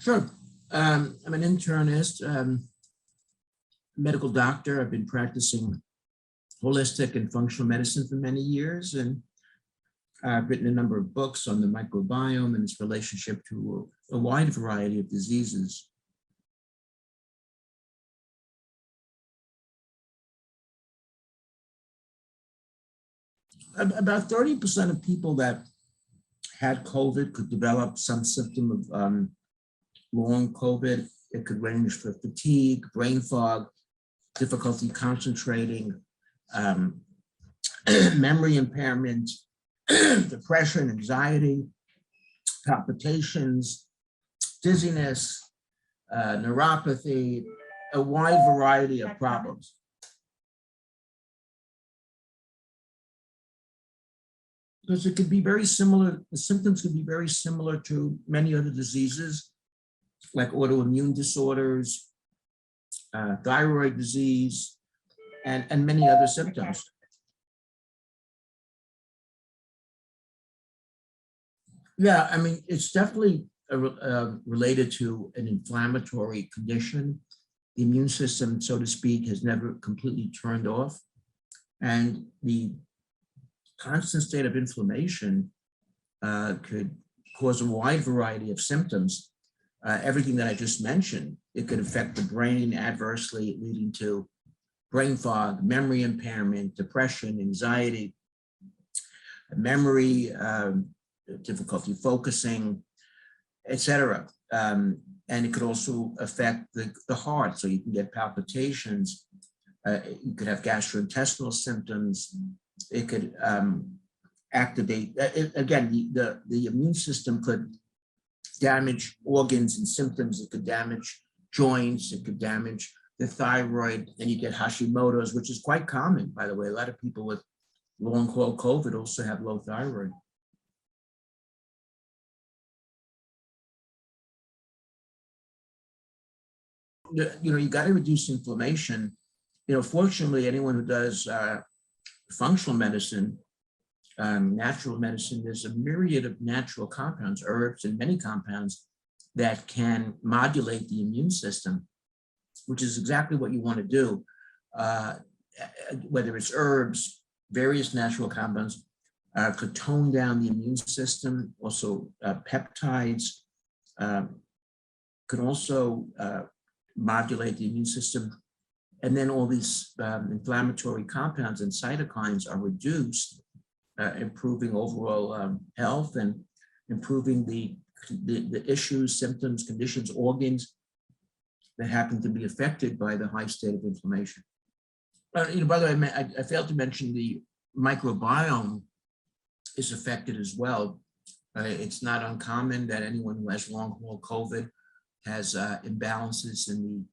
Sure. I'm an internist, medical doctor. I've been practicing holistic and functional medicine for many years, and I've written a number of books on the microbiome and its relationship to a wide variety of diseases. About 30% of people that had COVID could develop some symptom of long COVID. It could range from fatigue, brain fog, difficulty concentrating, memory impairment, depression, anxiety, palpitations, dizziness, neuropathy, a wide variety of problems. Because it could be very similar, the symptoms could be very similar to many other diseases, like autoimmune disorders, thyroid disease, and many other symptoms. Yeah, I mean, it's definitely related to an inflammatory condition. The immune system, so to speak, has never completely turned off. And the constant state of inflammation could cause a wide variety of symptoms. Everything that I just mentioned, it could affect the brain adversely, leading to brain fog, memory impairment, depression, anxiety, memory, difficulty focusing, etc. And it could also affect the heart. So you can get palpitations, you could have gastrointestinal symptoms. It could activate, again, the immune system could damage organs and symptoms. It could damage joints, it could damage the thyroid, and you get Hashimoto's, which is quite common, by the way. A lot of people with long haul COVID also have low thyroid. You know, you got to reduce inflammation. You know, fortunately, anyone who does functional medicine, natural medicine, there's a myriad of natural compounds, herbs, and many compounds that can modulate the immune system, which is exactly what you want to do. Whether it's herbs, various natural compounds could tone down the immune system. Also, peptides could also modulate the immune system. And then all these inflammatory compounds and cytokines are reduced, improving overall health and improving the issues, symptoms, conditions, organs that happen to be affected by the high state of inflammation. You know, by the way, I failed to mention the microbiome is affected as well. It's not uncommon that anyone who has long haul COVID has imbalances in the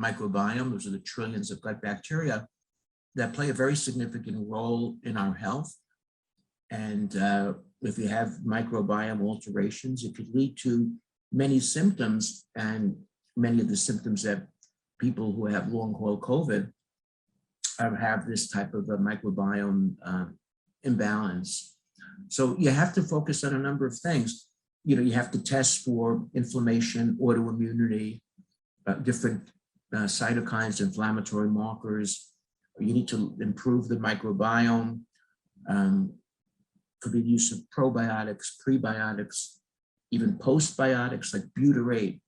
microbiome. Those are the trillions of gut bacteria that play a very significant role in our health. And if you have microbiome alterations, it could lead to many symptoms, and many of the symptoms that people who have long haul COVID have this type of a microbiome imbalance. So you have to focus on a number of things. You know, you have to test for inflammation, autoimmunity, different cytokines, inflammatory markers. You need to improve the microbiome. Could be the use of probiotics, prebiotics, even postbiotics like butyrate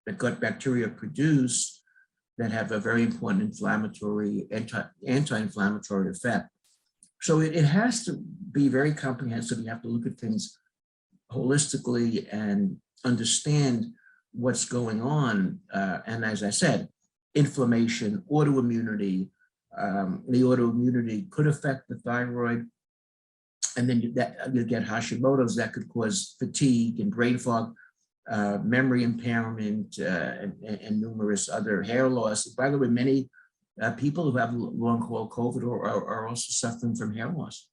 that gut bacteria produce that have a very important inflammatory, anti-inflammatory effect. So it has to be very comprehensive. You have to look at things holistically and understand what's going on. And as I said, inflammation, autoimmunity, the autoimmunity could affect the thyroid. And then you get Hashimoto's that could cause fatigue and brain fog, memory impairment, and numerous other hair loss. By the way, many people who have long haul COVID are also suffering from hair loss.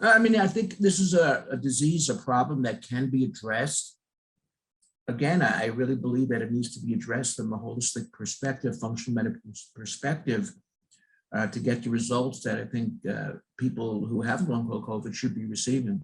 I mean, I think this is a disease, a problem that can be addressed. Again, I really believe that it needs to be addressed from a holistic perspective, functional medical perspective, to get the results that I think people who have long haul COVID should be receiving.